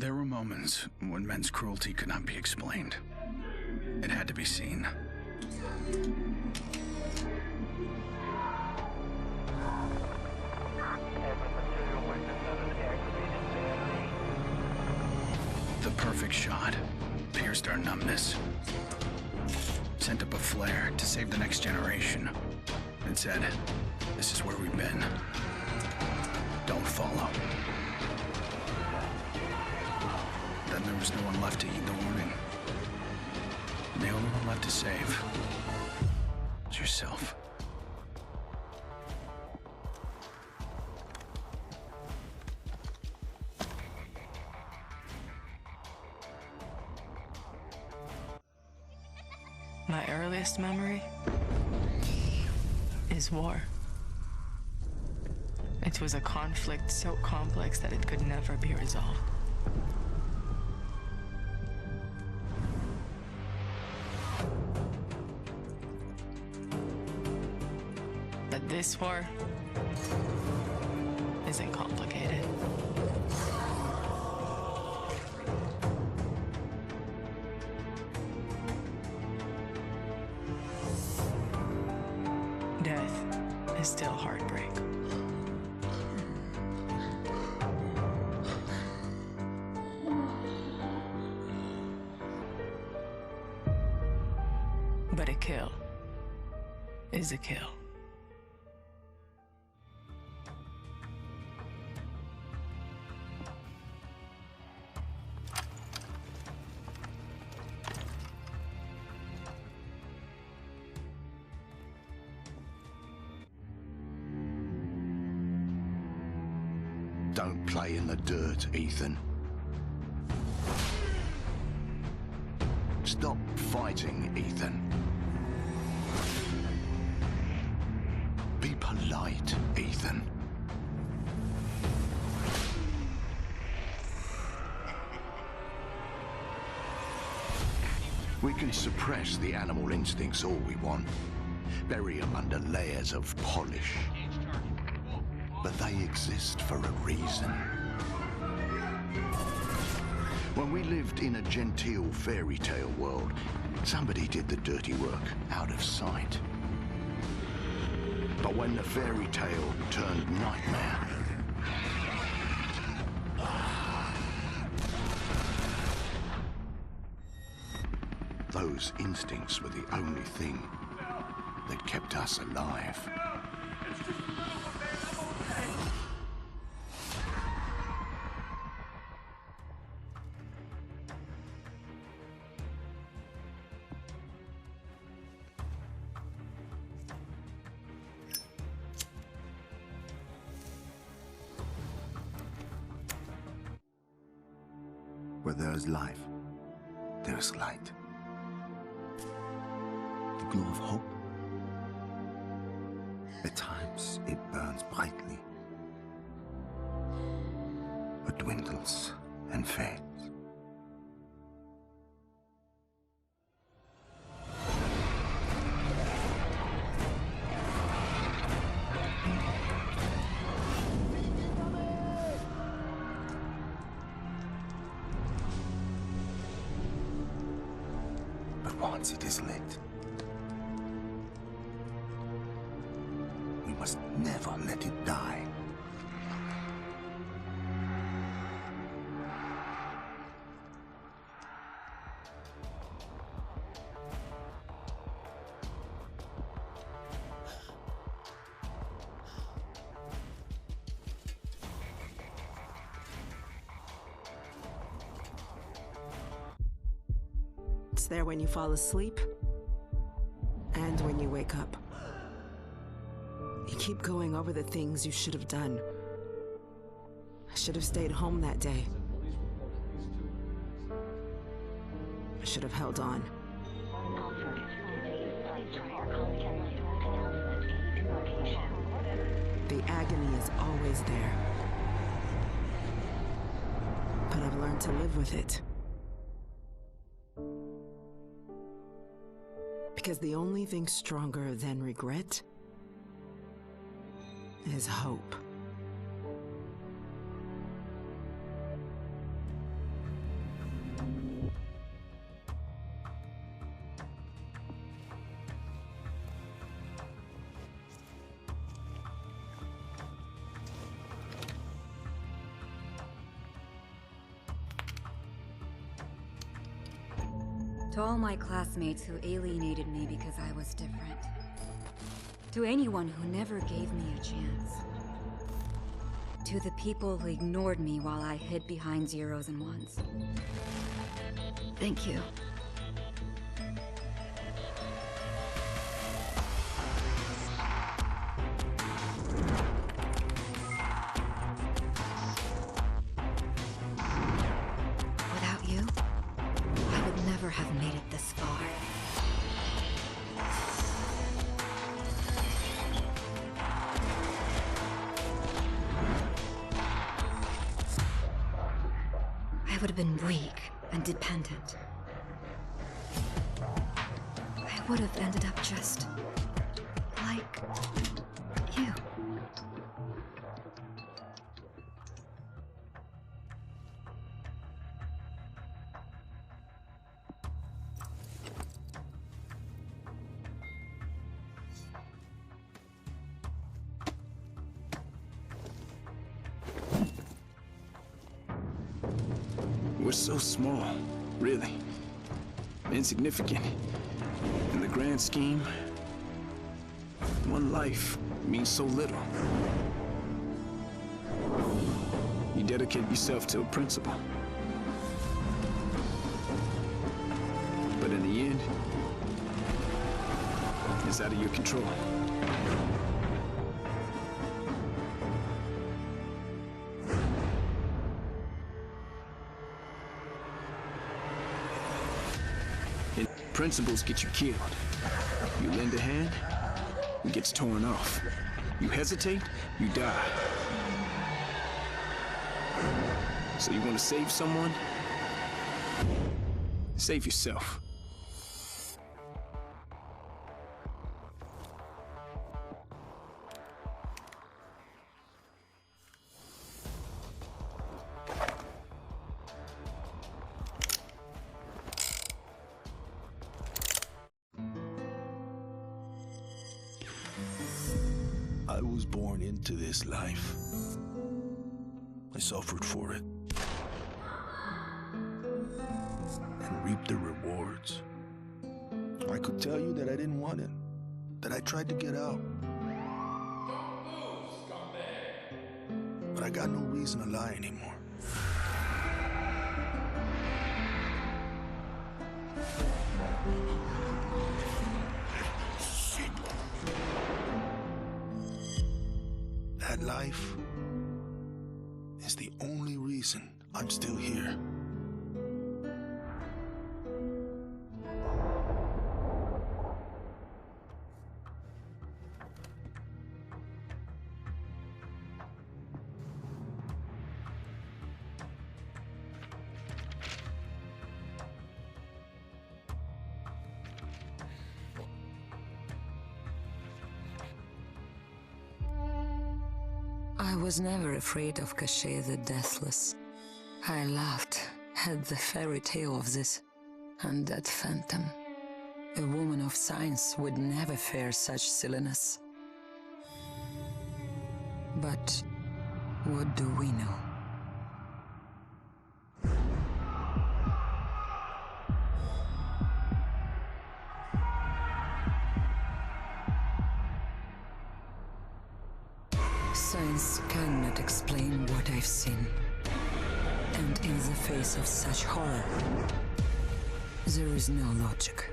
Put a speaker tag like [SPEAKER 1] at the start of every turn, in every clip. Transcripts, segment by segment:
[SPEAKER 1] There were moments when men's cruelty could not be explained. It had to be seen. The perfect shot pierced our numbness, sent up a flare to save the next generation, and said, "This is where we've been. Don't follow." Then there was no one left to heed the warning. The only one left to save was yourself.
[SPEAKER 2] My earliest memory is war. It was a conflict so complex that it could never be resolved. But this war isn't complicated. Death is still heartbreak. But a kill is a kill.
[SPEAKER 3] Don't play in the dirt, Ethan. Stop fighting, Ethan. Be polite, Ethan. We can suppress the animal instincts all we want, bury them under layers of polish. But they exist for a reason. When we lived in a genteel fairy tale world, somebody did the dirty work out of sight. But when the fairy tale turned nightmare, those instincts were the only thing that kept us alive.
[SPEAKER 4] Where there is life, there is light. The glow of hope. At times, it burns brightly, but dwindles and fades. Once it is lit, we must never let it die.
[SPEAKER 5] It's there when you fall asleep and when you wake up. You keep going over the things you should have done. I should have stayed home that day. I should have held on. The agony is always there. But I've learned to live with it. Because the only thing stronger than regret is hope.
[SPEAKER 6] To all my classmates who alienated me because I was different. To anyone who never gave me a chance. To the people who ignored me while I hid behind zeros and ones. Thank you. Without you, I would never have made it this far. I would have been weak and dependent. I would have ended up just like you.
[SPEAKER 7] We're so small, really. Insignificant. In the grand scheme, one life means so little. You dedicate yourself to a principle. But in the end, it's out of your control. Principles get you killed. You lend a hand, it gets torn off. You hesitate, you die. So you want to save someone? Save yourself.
[SPEAKER 4] I was born into this life. I suffered for it. And reaped the rewards. I could tell you that I didn't want it. That I tried to get out. But I got no reason to lie anymore. That life is the only reason I'm still here.
[SPEAKER 8] I was never afraid of Cachet the Deathless. I laughed at the fairy tale of this undead phantom. A woman of science would never fear such silliness. But what do we know? Science cannot explain what I've seen. And in the face of such horror, there is no logic.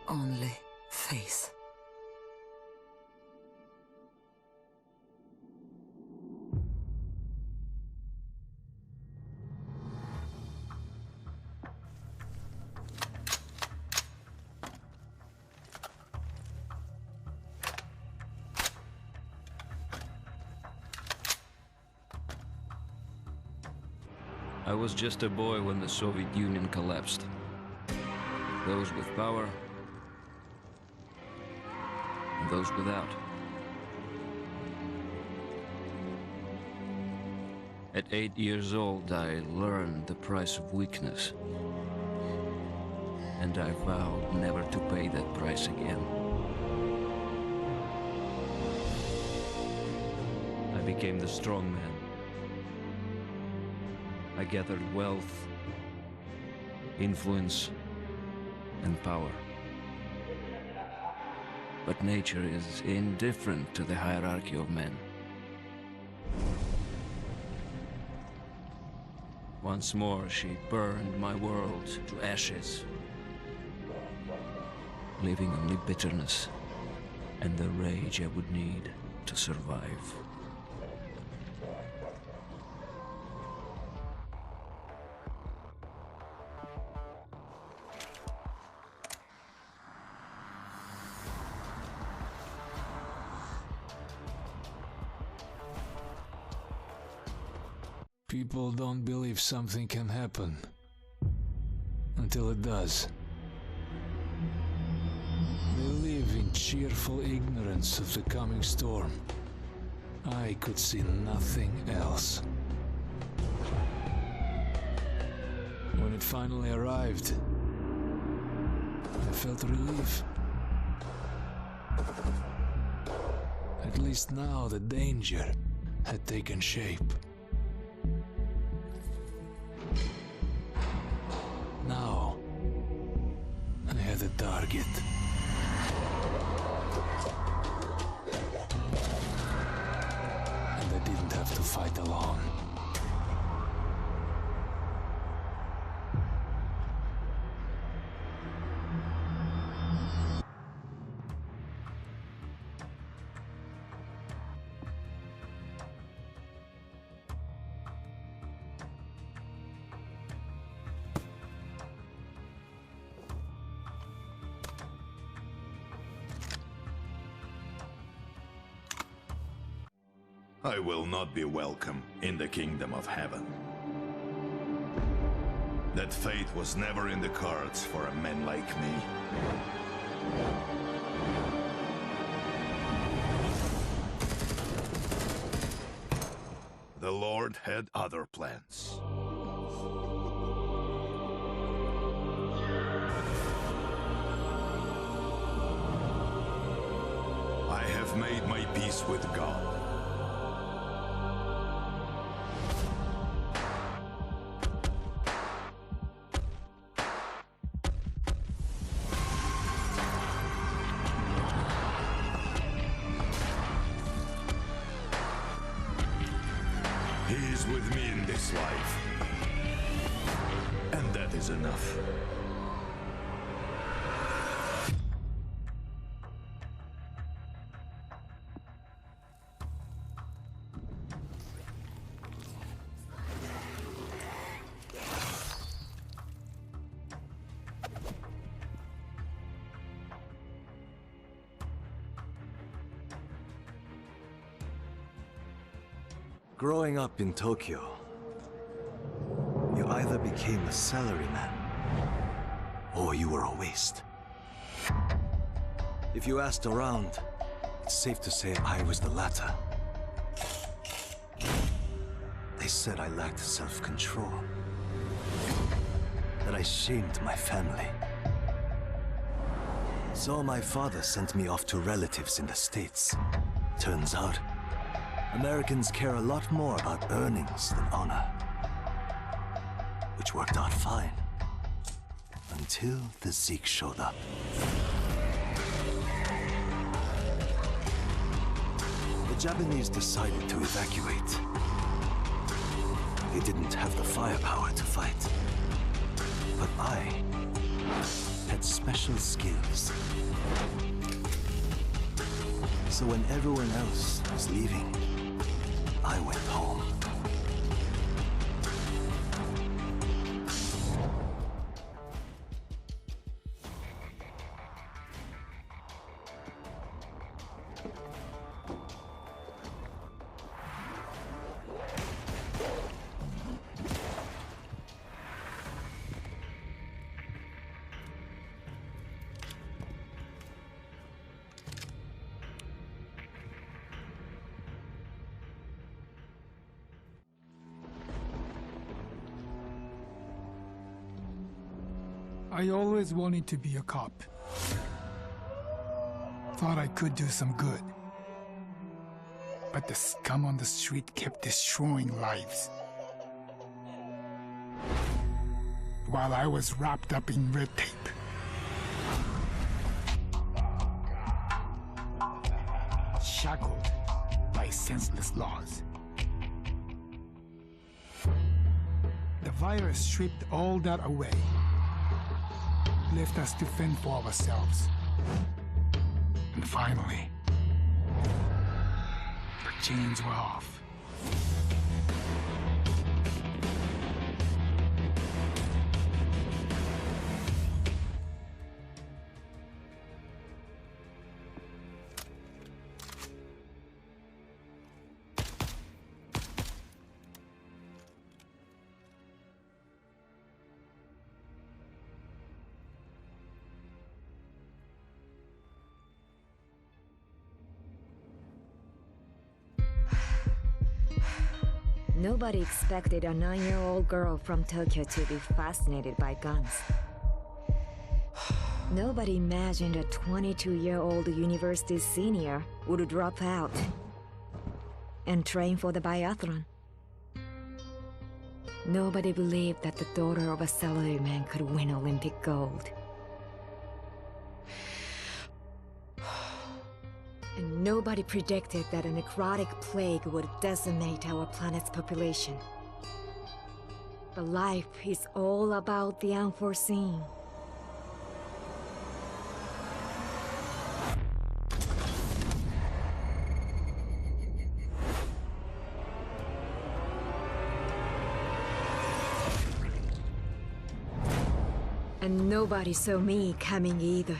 [SPEAKER 8] Only faith.
[SPEAKER 9] I was just a boy when the Soviet Union collapsed. Those with power, and those without. At 8 years old, I learned the price of weakness. And I vowed never to pay that price again. I became the strong man. I gathered wealth, influence, and power. But nature is indifferent to the hierarchy of men. Once more, she burned my world to ashes, leaving only bitterness and the rage I would need to survive.
[SPEAKER 10] People don't believe something can happen until it does. They live in cheerful ignorance of the coming storm. I could see nothing else. When it finally arrived, I felt relief. At least now the danger had taken shape. Now, I had a target. And I didn't have to fight alone.
[SPEAKER 11] I will not be welcome in the kingdom of heaven. That fate was never in the cards for a man like me. The Lord had other plans. I have made my peace with God. He is with me in this life. And that is enough.
[SPEAKER 12] Growing up in Tokyo, you either became a salaryman, or you were a waste. If you asked around, it's safe to say I was the latter. They said I lacked self-control, that I shamed my family. So my father sent me off to relatives in the States. Turns out, Americans care a lot more about earnings than honor. Which worked out fine. Until the Zeke showed up. The Japanese decided to evacuate. They didn't have the firepower to fight. But I had special skills. So when everyone else was leaving, I went home.
[SPEAKER 13] I always wanted to be a cop. Thought I could do some good. But the scum on the street kept destroying lives. while I was wrapped up in red tape. Shackled by senseless laws. The virus stripped all that away, left us to fend for ourselves. And finally, the chains were off.
[SPEAKER 14] Nobody expected a 9-year-old girl from Tokyo to be fascinated by guns. Nobody imagined a 22-year-old university senior would drop out and train for the biathlon. Nobody believed that the daughter of a salaryman could win Olympic gold. And nobody predicted that a necrotic plague would decimate our planet's population. But life is all about the unforeseen. And nobody saw me coming either.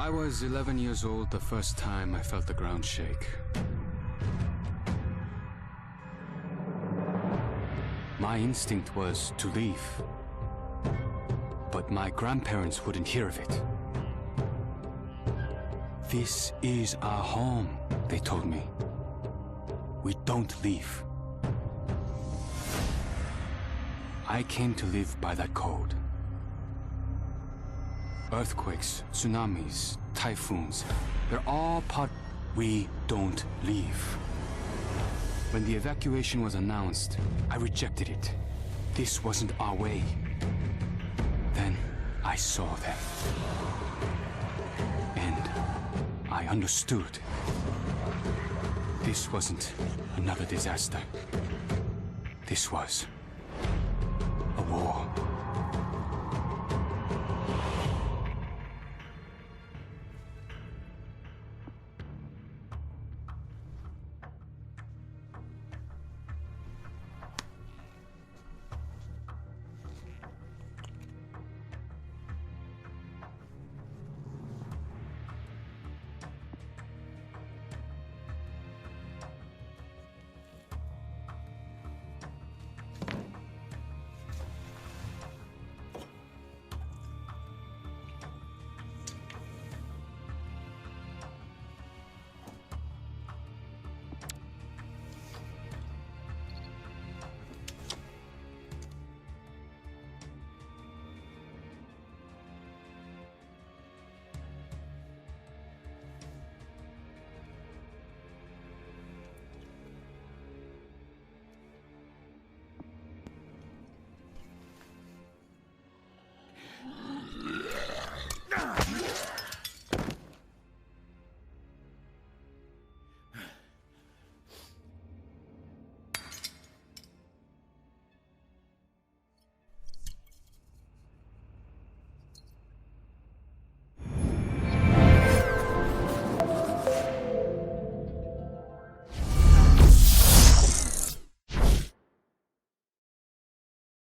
[SPEAKER 10] I was 11 years old the first time I felt the ground shake. My instinct was to leave, but my grandparents wouldn't hear of it. This is our home, they told me. We don't leave. I came to live by that code. Earthquakes, tsunamis, typhoons, they're all part. We don't leave. When the evacuation was announced, I rejected it. This wasn't our way. Then I saw them. And I understood. This wasn't another disaster. This was